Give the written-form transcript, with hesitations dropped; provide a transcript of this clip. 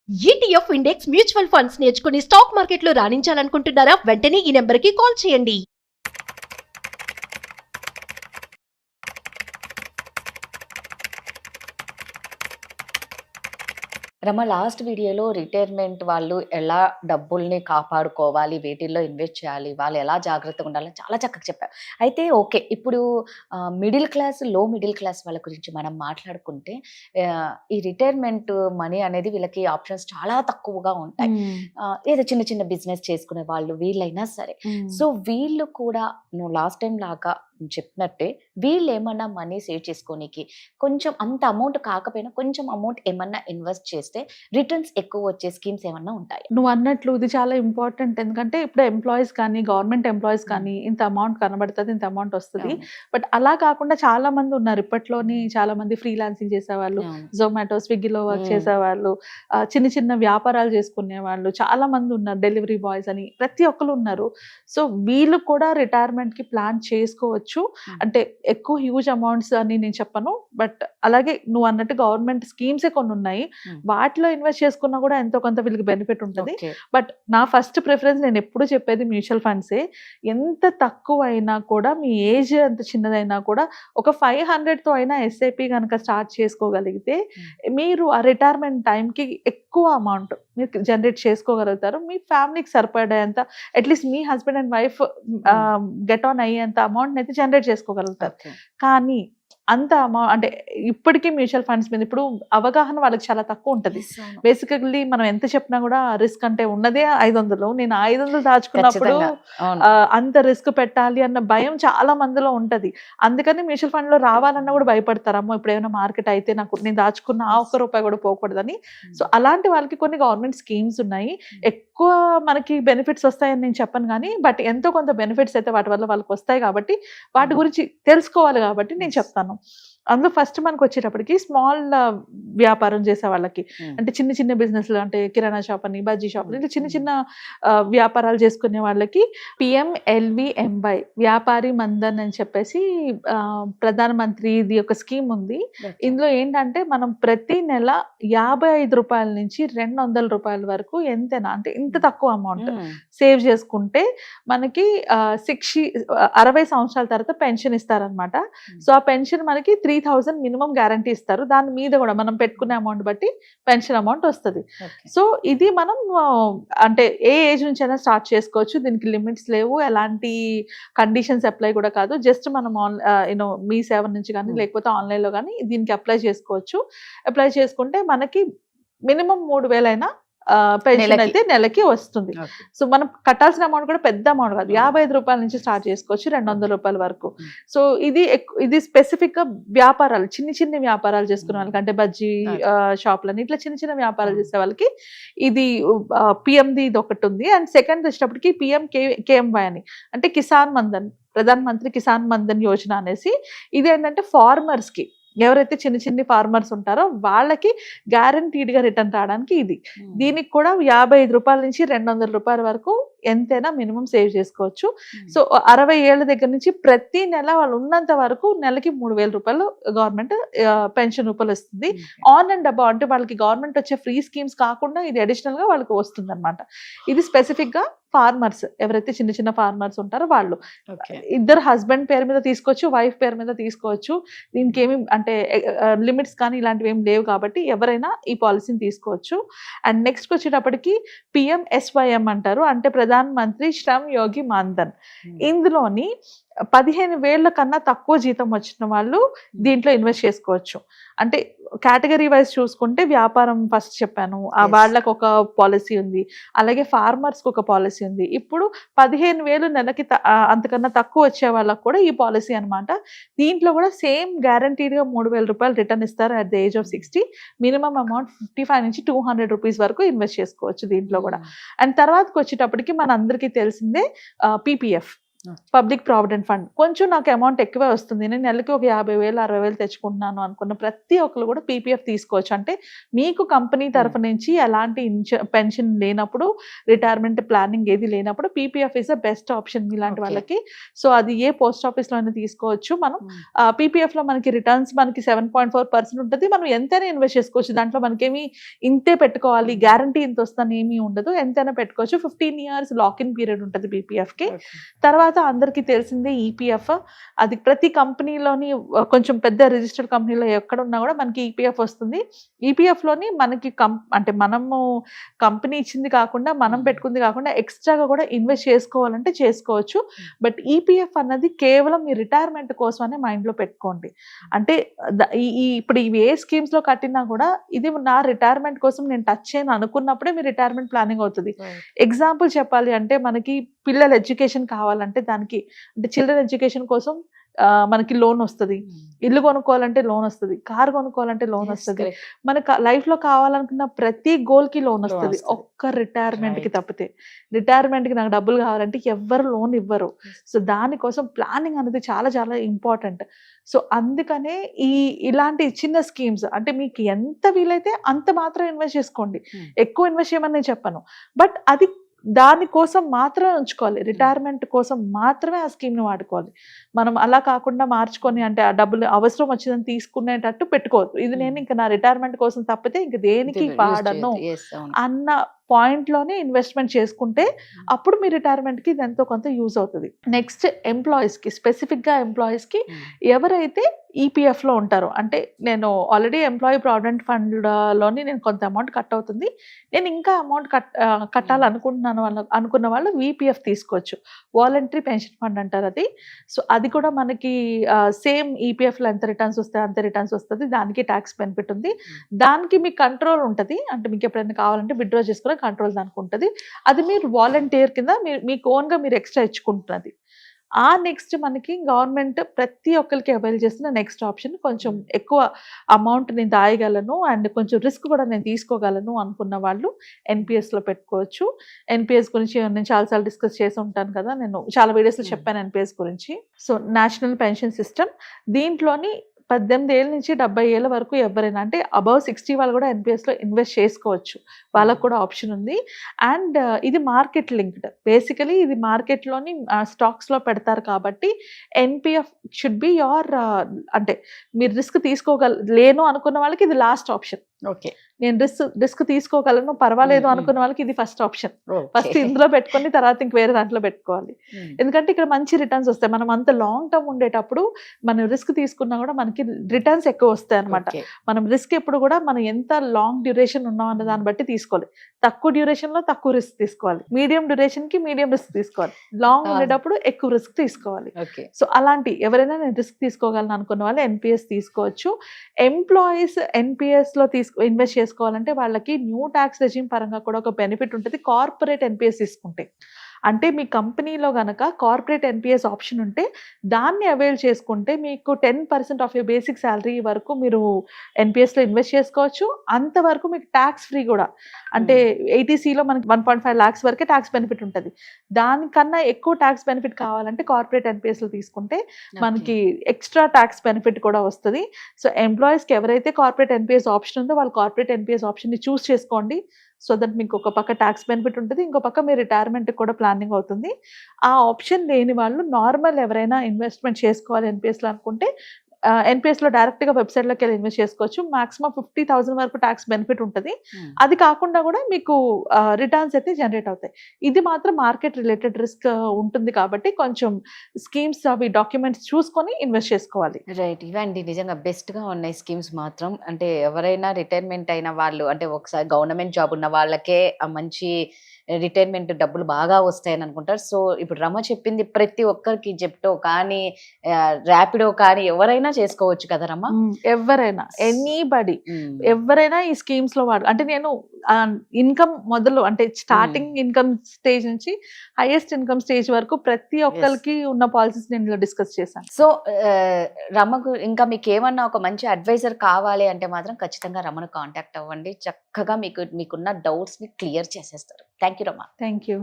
ETF index mutual funds నేర్చుకుని stock మార్కెట్లో రాణించాలనుకుంటున్నారా? వెంటనే ఈ నెంబర్కి కాల్ చేయండి. రమ లాస్ట్ వీడియోలో రిటైర్మెంట్ వాళ్ళు ఎలా డబ్బుల్ని కాపాడుకోవాలి, వేటిల్లో ఇన్వెస్ట్ చేయాలి, వాళ్ళు ఎలా జాగ్రత్తగా ఉండాలని చాలా చక్కగా చెప్పారు. అయితే ఓకే, ఇప్పుడు మిడిల్ క్లాస్, లో మిడిల్ క్లాస్ వాళ్ళ గురించి మనం మాట్లాడుకుంటే ఈ రిటైర్మెంట్ మనీ అనేది వీళ్ళకి ఆప్షన్స్ చాలా తక్కువగా ఉంటాయి. ఏదో చిన్న చిన్న బిజినెస్ చేసుకునే వాళ్ళు వీళ్ళైనా సరే. సో వీళ్ళు కూడా నువ్వు లాస్ట్ టైం లాగా చెప్పినట్టే వీళ్ళు ఏమన్నా మనీ సేవ్ చేసుకోనికి కొంచెం అంత అమౌంట్ కాకపోయినా కొంచెం అమౌంట్ ఏమన్నా ఇన్వెస్ట్ చేస్తే రిటర్న్స్ ఎక్కువ వచ్చే స్కీమ్స్ ఏమన్నా ఉంటాయి? నువ్వు అన్నట్లు ఇది చాలా ఇంపార్టెంట్. ఎందుకంటే ఇప్పుడు ఎంప్లాయీస్ కానీ, గవర్నమెంట్ ఎంప్లాయీస్ కానీ ఇంత అమౌంట్ కనబడుతుంది, ఇంత అమౌంట్ వస్తుంది. బట్ అలా కాకుండా చాలా మంది ఉన్నారు ఇప్పట్లోని. చాలా మంది ఫ్రీలాన్సింగ్ చేసేవాళ్ళు, జొమాటో, స్విగ్గీలో వర్క్ చేసేవాళ్ళు, చిన్న చిన్న వ్యాపారాలు చేసుకునే వాళ్ళు చాలా మంది ఉన్నారు, డెలివరీ బాయ్స్ అని ప్రతి ఒక్కరు ఉన్నారు. సో వీళ్ళు కూడా రిటైర్మెంట్ కి ప్లాన్ చేసుకోవచ్చు. అంటే ఎక్కువ హ్యూజ్ అమౌంట్స్ అని నేను చెప్పను, బట్ అలాగే నువ్వు అన్నట్టు గవర్నమెంట్ స్కీమ్సే కొన్ని ఉన్నాయి, వాటిలో ఇన్వెస్ట్ చేసుకున్నా కూడా ఎంతో కొంత వీళ్ళకి బెనిఫిట్ ఉంటుంది. బట్ నా ఫస్ట్ ప్రిఫరెన్స్ నేను ఎప్పుడు చెప్పేది మ్యూచువల్ ఫండ్సే. ఎంత తక్కువ అయినా కూడా, మీ ఏజ్ ఎంత చిన్నదైనా కూడా ఒక 500తో అయినా ఎస్ఐపి కనుక స్టార్ట్ చేసుకోగలిగితే మీరు ఆ రిటైర్మెంట్ టైంకి ఎక్కువ అమౌంట్ మీరు జనరేట్ చేసుకోగలుగుతారు. మీ ఫ్యామిలీకి సరిపడేంత, at least me husband and wife get on అయ్యేంత అమౌంట్ అయితే జనరేట్ చేసుకోగలుగుతారు. కానీ అంత అమౌంట్ అంటే ఇప్పటికీ మ్యూచువల్ ఫండ్స్ మీద ఇప్పుడు అవగాహన వాళ్ళకి చాలా తక్కువ ఉంటుంది. బేసికల్లీ మనం ఎంత చెప్పినా కూడా రిస్క్ అంటే ఉన్నదే 500. నేను 500 దాచుకున్నప్పుడు అంత రిస్క్ పెట్టాలి అన్న భయం చాలా మందిలో ఉంటది. అందుకని మ్యూచువల్ ఫండ్ లో రావాలన్నా కూడా భయపడతారమ్మో, ఇప్పుడు ఏమైనా మార్కెట్ అయితే నాకు నేను దాచుకున్న ఆ ఒక్క రూపాయి కూడా పోకూడదని. సో అలాంటి వాళ్ళకి కొన్ని గవర్నమెంట్ స్కీమ్స్ ఉన్నాయి. ఎక్కువ మనకి బెనిఫిట్స్ వస్తాయని నేను చెప్పను కానీ, బట్ ఎంతో కొంత బెనిఫిట్స్ అయితే వాటి వల్ల వాళ్ళకి వస్తాయి కాబట్టి వాటి గురించి తెలుసుకోవాలి కాబట్టి నేను చెప్తాను. అందులో ఫస్ట్ మనకు వచ్చేటప్పటికి స్మాల్ వ్యాపారం చేసే వాళ్ళకి, అంటే చిన్న చిన్న బిజినెస్లు, అంటే కిరాణా షాప్ అని, బజ్జీ షాప్ అని, ఇట్లా చిన్న చిన్న వ్యాపారాలు చేసుకునే వాళ్ళకి PMLVMY వ్యాపారి మన్ధన్ అని చెప్పేసి ప్రధానమంత్రి ఇది ఒక స్కీమ్ ఉంది. ఇందులో ఏంటంటే మనం ప్రతి నెల 55 రూపాయల నుంచి 200 రూపాయల వరకు ఎంతైనా, అంటే ఇంత తక్కువ అమౌంట్ సేవ్ చేసుకుంటే మనకి 60 సంవత్సరాల తర్వాత పెన్షన్ ఇస్తారనమాట. సో ఆ పెన్షన్ మనకి 3000 మినిమం గ్యారంటీ ఇస్తారు. దాని మీద కూడా మనం పెట్టుకునే అమౌంట్ బట్టి పెన్షన్ అమౌంట్ వస్తుంది. సో ఇది మనం అంటే ఏ ఏజ్ నుంచి అయినా స్టార్ట్ చేసుకోవచ్చు. దీనికి లిమిట్స్ లేవు, ఎలాంటి కండిషన్స్ అప్లై కూడా కాదు. జస్ట్ మనం మీ సేవ నుంచి కానీ లేకపోతే ఆన్లైన్లో కానీ దీనికి అప్లై చేసుకోవచ్చు. అప్లై చేసుకుంటే మనకి మినిమం 3000 అయినా పెన్షన్ అయితే నెలకి వస్తుంది. సో మనం కట్టాల్సిన అమౌంట్ కూడా పెద్ద అమౌంట్ కాదు, 55 రూపాయల నుంచి స్టార్ట్ చేసుకోవచ్చు 200 రూపాయల వరకు. సో ఇది స్పెసిఫిక్ గా వ్యాపారాలు, చిన్న చిన్న వ్యాపారాలు చేసుకునే వాళ్ళకి, అంటే బజ్జీ షాప్లని ఇట్లా చిన్న చిన్న వ్యాపారాలు చేసే వాళ్ళకి ఇది పిఎంది ఇది ఒకటి ఉంది. అండ్ సెకండ్ వచ్చేటప్పటికి PMKMY అని, అంటే కిసాన్ మన్ధన్, ప్రధాన మంత్రి కిసాన్ మన్ధన్ యోజన అనేసి. ఇది ఏంటంటే ఫార్మర్స్ కి, ఎవరైతే చిన్న చిన్న ఫార్మర్స్ ఉంటారో వాళ్ళకి గ్యారంటీడ్ గా రిటర్న్ రావడానికి ఇది. దీనికి కూడా 55 రూపాయల నుంచి 200 రూపాయల వరకు ఎంతైనా మినిమం సేవ్ చేసుకోవచ్చు. సో 60 ఏళ్ల దగ్గర నుంచి ప్రతి నెల వాళ్ళు ఉన్నంత వరకు నెలకి 3000 రూపాయలు గవర్నమెంట్ పెన్షన్ రూపాయలు వస్తుంది. ఆన్ అండ్ అబౌవ్, అంటే వాళ్ళకి గవర్నమెంట్ వచ్చే ఫ్రీ స్కీమ్స్ కాకుండా ఇది అడిషనల్ గా వాళ్ళకి వస్తుంది అనమాట. ఇది స్పెసిఫిక్ గా ఫార్మర్స్, ఎవరైతే చిన్న చిన్న ఫార్మర్స్ ఉంటారో వాళ్ళు. ఇద్దరు హస్బెండ్ పేరు మీద తీసుకోవచ్చు, వైఫ్ పేరు మీద తీసుకోవచ్చు. దీనికి ఏమి అంటే లిమిట్స్ కానీ ఇలాంటివి ఏమి లేవు కాబట్టి ఎవరైనా ఈ పాలసీని తీసుకోవచ్చు. అండ్ నెక్స్ట్ వచ్చేటప్పటికి PMSYM అంటారు, అంటే ప్రధాన మంత్రి శ్రమ్ యోగి మాన్ధన్. ఇందులోని 15,000 కన్నా తక్కువ జీతం వచ్చిన వాళ్ళు దీంట్లో ఇన్వెస్ట్ చేసుకోవచ్చు. అంటే కేటగిరీ వైజ్ చూసుకుంటే వ్యాపారం ఫస్ట్ చెప్పాను, వాళ్ళకు ఒక పాలసీ ఉంది, అలాగే ఫార్మర్స్ కి ఒక పాలసీ ఉంది. ఇప్పుడు 15,000 నెలకి అంతకన్నా తక్కువ వచ్చే వాళ్ళకు కూడా ఈ పాలసీ అనమాట. దీంట్లో కూడా సేమ్ గ్యారంటీడ్ గా 3000 రూపాయలు రిటర్న్ ఇస్తారు at the age of 60. Minimum amount 55 నుంచి 200 రూపీస్ వరకు ఇన్వెస్ట్ చేసుకోవచ్చు దీంట్లో కూడా. అండ్ తర్వాతకి వచ్చేటప్పటికి మన అందరికీ తెలిసిందే PPF, పబ్లిక్ ప్రావిడెంట్ ఫండ్ కొంచెం నాకు అమౌంట్ ఎక్కువే వస్తుంది, నేను నెలకి ఒక 50,000 60,000 తెచ్చుకుంటున్నాను అనుకున్న ప్రతి ఒక్కరు కూడా పీపీఎఫ్ తీసుకోవచ్చు. అంటే మీకు కంపెనీ తరఫు నుంచి ఎలాంటి పెన్షన్ లేనప్పుడు, రిటైర్మెంట్ ప్లానింగ్ ఏది లేనప్పుడు PPF is the best option ఇలాంటి వాళ్ళకి. సో అది ఏ పోస్ట్ ఆఫీస్ లో అయినా తీసుకోవచ్చు. మనం పీపీఎఫ్ లో మనకి రిటర్న్స్ మనకి 7.4% ఉంటుంది. మనం ఎంతైనా ఇన్వెస్ట్ చేసుకోవచ్చు. దాంట్లో మనకేమి ఇంతే పెట్టుకోవాలి, గ్యారంటీ ఇంత వస్తుందని ఏమీ ఉండదు, ఎంతైనా పెట్టుకోవచ్చు. 15 years లాక్-ఇన్ పీరియడ్ ఉంటుంది పీపీఎఫ్ కి. తర్వాత అందరికీ తెలిసిందే ఈపీఎఫ్. అది ప్రతి కంపెనీలోని కొంచెం పెద్ద రిజిస్టర్డ్ కంపెనీలో ఎక్కడ ఉన్నా కూడా మనకి ఈపీఎఫ్ వస్తుంది. ఈపీఎఫ్ లోని మనకి అంటే మనము కంపెనీ ఇచ్చింది కాకుండా, మనం పెట్టుకుంది కాకుండా ఎక్స్ట్రాగా కూడా ఇన్వెస్ట్ చేసుకోవాలంటే చేసుకోవచ్చు. బట్ ఈపీఎఫ్ అన్నది కేవలం మీ రిటైర్మెంట్ కోసమనే మైండ్ లో పెట్టుకోండి. అంటే ఇప్పుడు ఇవి ఏ స్కీమ్స్ లో కట్టినా కూడా ఇది నా రిటైర్మెంట్ కోసం నేను టచ్ చేయను అనుకున్నప్పుడే మీ రిటైర్మెంట్ ప్లానింగ్ అవుతుంది. ఎగ్జాంపుల్ చెప్పాలి అంటే మనకి పిల్లల ఎడ్యుకేషన్ కావాలంటే దానికి, అంటే చిల్డ్రన్ ఎడ్యుకేషన్ కోసం మనకి లోన్ వస్తుంది, ఇల్లు కొనుక్కోవాలంటే లోన్ వస్తుంది, కార్ కొనుక్కోవాలంటే లోన్ వస్తుంది, మనకు లైఫ్ లో కావాలనుకున్న ప్రతి గోల్ కి లోన్ వస్తుంది. ఒక్క రిటైర్మెంట్ కి తప్పితే, రిటైర్మెంట్ కి నాకు డబ్బులు కావాలంటే ఎవ్వరు లోన్ ఇవ్వరు. సో దానికోసం ప్లానింగ్ అనేది చాలా చాలా ఇంపార్టెంట్. సో అందుకనే ఇలాంటి చిన్న స్కీమ్స్, అంటే మీకు ఎంత వీలైతే అంత మాత్రం ఇన్వెస్ట్ చేసుకోండి, ఎక్కువ ఇన్వెస్ట్ చేయమని నేను చెప్పను. బట్ అది దానికోసం మాత్రమే ఉంచుకోవాలి, రిటైర్మెంట్ కోసం మాత్రమే ఆ స్కీమ్ ని వాడుకోవాలి. మనం అలా కాకుండా మార్చుకొని, అంటే ఆ డబ్బులు అవసరం వచ్చిందని తీసుకునేటట్టు పెట్టుకోవద్దు. ఇది నేను ఇంకా నా రిటైర్మెంట్ కోసం తప్పితే ఇంక దేనికి వాడను అన్న పాయింట్ లోనే ఇన్వెస్ట్మెంట్ చేసుకుంటే అప్పుడు మీ రిటైర్మెంట్ కి ఇది ఎంతో కొంత యూజ్ అవుతుంది. నెక్స్ట్ ఎంప్లాయీస్ కి, స్పెసిఫిక్ గా ఎంప్లాయీస్ కి ఎవరైతే ఈపీఎఫ్ లో ఉంటారో, అంటే నేను ఆల్రెడీ ఎంప్లాయీ ప్రావిడెంట్ ఫండ్ లోని నేను కొంత అమౌంట్ కట్ అవుతుంది, నేను ఇంకా అమౌంట్ కట్టాలనుకుంటున్నాను అనుకున్న వాళ్ళు వీపీఎఫ్ తీసుకోవచ్చు. వాలంటరీ పెన్షన్ ఫండ్ అంటారు అది. సో అది కూడా మనకి సేమ్ ఈపీఎఫ్ లో ఎంత రిటర్న్స్ వస్తాయి అంతే రిటర్న్స్ వస్తుంది. దానికి ట్యాక్స్ బెనిఫిట్ ఉంది, దానికి మీకు కంట్రోల్ ఉంటుంది. అంటే మీకు ఎప్పుడైనా కావాలంటే విత్డ్రా చేసుకునే కంట్రోల్ దానికి ఉంటుంది. అది మీరు వాలంటీర్ కింద మీకు ఓన్ గా మీరు ఎక్స్ట్రా ఇచ్చుకుంటున్నది. ఆ నెక్స్ట్ మనకి గవర్నమెంట్ ప్రతి ఒక్కరికి అవైల్ చేస్తున్న నెక్స్ట్ ఆప్షన్, కొంచెం ఎక్కువ అమౌంట్ నేను దాయగలను అండ్ కొంచెం రిస్క్ కూడా నేను తీసుకోగలను అనుకున్న వాళ్ళు ఎన్పిఎస్ లో పెట్టుకోవచ్చు. ఎన్పిఎస్ గురించి నేను చాలాసార్లు డిస్కస్ చేసి ఉంటాను కదా, నేను చాలా వీడియోస్ లో చెప్పాను ఎన్పిఎస్ గురించి. సో నేషనల్ పెన్షన్ సిస్టమ్, దీంట్లోని 18 ఏళ్ళ నుంచి 70 ఏళ్ళ వరకు ఎవరైనా, అంటే అబౌవ్ 60 వాళ్ళు కూడా ఎన్పిఎస్ లో ఇన్వెస్ట్ చేసుకోవచ్చు, వాళ్ళకు కూడా ఆప్షన్ ఉంది. అండ్ ఇది మార్కెట్ లింక్డ్, బేసికలీ ఇది మార్కెట్ లోని స్టాక్స్ లో పెడతారు కాబట్టి ఎన్పిఎఫ్ షుడ్ బి యువర్, అంటే మీరు రిస్క్ తీసుకోలేను అనుకున్న వాళ్ళకి ఇది లాస్ట్ ఆప్షన్. ఓకే, నేను రిస్క్ తీసుకోగలను పర్వాలేదు అనుకున్న వాళ్ళకి ఇది ఫస్ట్ ఆప్షన్. ఫస్ట్ ఇందులో పెట్టుకొని తర్వాత ఇంక వేరే దాంట్లో పెట్టుకోవాలి. ఎందుకంటే ఇక్కడ మంచి రిటర్న్స్ వస్తాయి. మనం అంత లాంగ్ టర్మ్ ఉండేటప్పుడు మనం రిస్క్ తీసుకున్నా కూడా మనకి రిటర్న్స్ ఎక్కువ వస్తాయి అనమాట. మనం రిస్క్ ఎప్పుడు కూడా మనం ఎంత లాంగ్ డ్యూరేషన్ ఉన్నాం అన్న దాన్ని బట్టి తీసుకోవాలి. తక్కువ డ్యూరేషన్ లో తక్కువ రిస్క్ తీసుకోవాలి, మీడియం డ్యూరేషన్ కి మీడియం రిస్క్ తీసుకోవాలి, లాంగ్ ఉండేటప్పుడు ఎక్కువ రిస్క్ తీసుకోవాలి. సో అలాంటి ఎవరైనా నేను రిస్క్ తీసుకోగలను అనుకున్న వాళ్ళు ఎన్పిఎస్ తీసుకోవచ్చు. ఎంప్లాయీస్ ఎన్పిఎస్ లో ఇన్వెస్ట్ చేసుకోవాలంటే వాళ్ళకి న్యూ ట్యాక్స్ రెజిమ్ పరంగా కూడా ఒక బెనిఫిట్ ఉంటుంది కార్పొరేట్ ఎన్పిఎస్ తీసుకుంటే. అంటే మీ కంపెనీలో గనక కార్పొరేట్ ఎన్పిఎస్ ఆప్షన్ ఉంటే దాన్ని అవైల్ చేసుకుంటే మీకు 10% ఆఫ్ యూర్ బేసిక్ శాలరీ వరకు మీరు ఎన్పిఎస్ లో ఇన్వెస్ట్ చేసుకోవచ్చు. అంతవరకు మీకు ట్యాక్స్ ఫ్రీ కూడా, అంటే 80Cలో మనకి 1.5 lakhs వరకే ట్యాక్స్ బెనిఫిట్ ఉంటుంది. దానికన్నా ఎక్కువ ట్యాక్స్ బెనిఫిట్ కావాలంటే కార్పొరేట్ ఎన్పిఎస్ లో తీసుకుంటే మనకి ఎక్స్ట్రా ట్యాక్స్ బెనిఫిట్ కూడా వస్తుంది. సో ఎంప్లాయీస్కి ఎవరైతే కార్పొరేట్ ఎన్పిఎస్ ఆప్షన్ ఉందో వాళ్ళు కార్పొరేట్ ఎన్పిఎస్ ఆప్షన్ని చూస్ చేసుకోండి. సో దట్ మీకు ఒక పక్క ట్యాక్స్ బెనిఫిట్ ఉంటుంది, ఇంకో పక్క మీ రిటైర్మెంట్ కూడా ప్లానింగ్ అవుతుంది. ఆ ఆప్షన్ లేని వాళ్ళు నార్మల్ ఎవరైనా ఇన్వెస్ట్మెంట్ చేసుకోవాలి ఎన్పిఎస్లో అనుకుంటే ఎన్పిఎస్లో డైరెక్ట్గా వెబ్సైట్లోకి వెళ్ళి ఇన్వెస్ట్ చేసుకోవచ్చు. మాక్సిమం 50,000 వరకు ట్యాక్స్ బెనిఫిట్ ఉంటుంది. అది కాకుండా కూడా మీకు రిటర్న్స్ అయితే జనరేట్ అవుతాయి. ఇది మాత్రం మార్కెట్ రిలేటెడ్ రిస్క్ ఉంటుంది కాబట్టి కొంచెం స్కీమ్స్ అవి డాక్యుమెంట్స్ చూసుకొని ఇన్వెస్ట్ చేసుకోవాలి. రైట్, ఇవండి నిజంగా బెస్ట్గా ఉన్నాయి స్కీమ్స్ మాత్రం. అంటే ఎవరైనా రిటైర్మెంట్ అయిన వాళ్ళు, అంటే ఒకసారి గవర్నమెంట్ జాబ్ ఉన్న వాళ్ళకే మంచి రిటైర్మెంట్ డబ్బులు బాగా వస్తాయని అనుకుంటారు. సో ఇప్పుడు రమ చెప్పింది ప్రతి ఒక్కరికి జెప్టో కానీ ర్యాపిడో కానీ ఎవరైనా చేసుకోవచ్చు కదా రమ? ఎవరైనా, ఎనీబడి, ఎవరైనా ఈ స్కీమ్స్ లో వాడు. అంటే నేను ఇన్కమ్ మొదలు, అంటే స్టార్టింగ్ ఇన్కమ్ స్టేజ్ నుంచి హైయెస్ట్ ఇన్కమ్ స్టేజ్ వరకు ప్రతి ఒక్కరికి ఉన్న పాలసీస్ నేను డిస్కస్ చేశాను. సో రమకు ఇంకా మీకు ఏమన్నా ఒక మంచి అడ్వైజర్ కావాలి అంటే మాత్రం ఖచ్చితంగా రమను కాంటాక్ట్ అవ్వండి. చక్కగా మీకున్న డౌట్స్ ని క్లియర్ చేసేస్తారు. Thank you Rama. Thank you.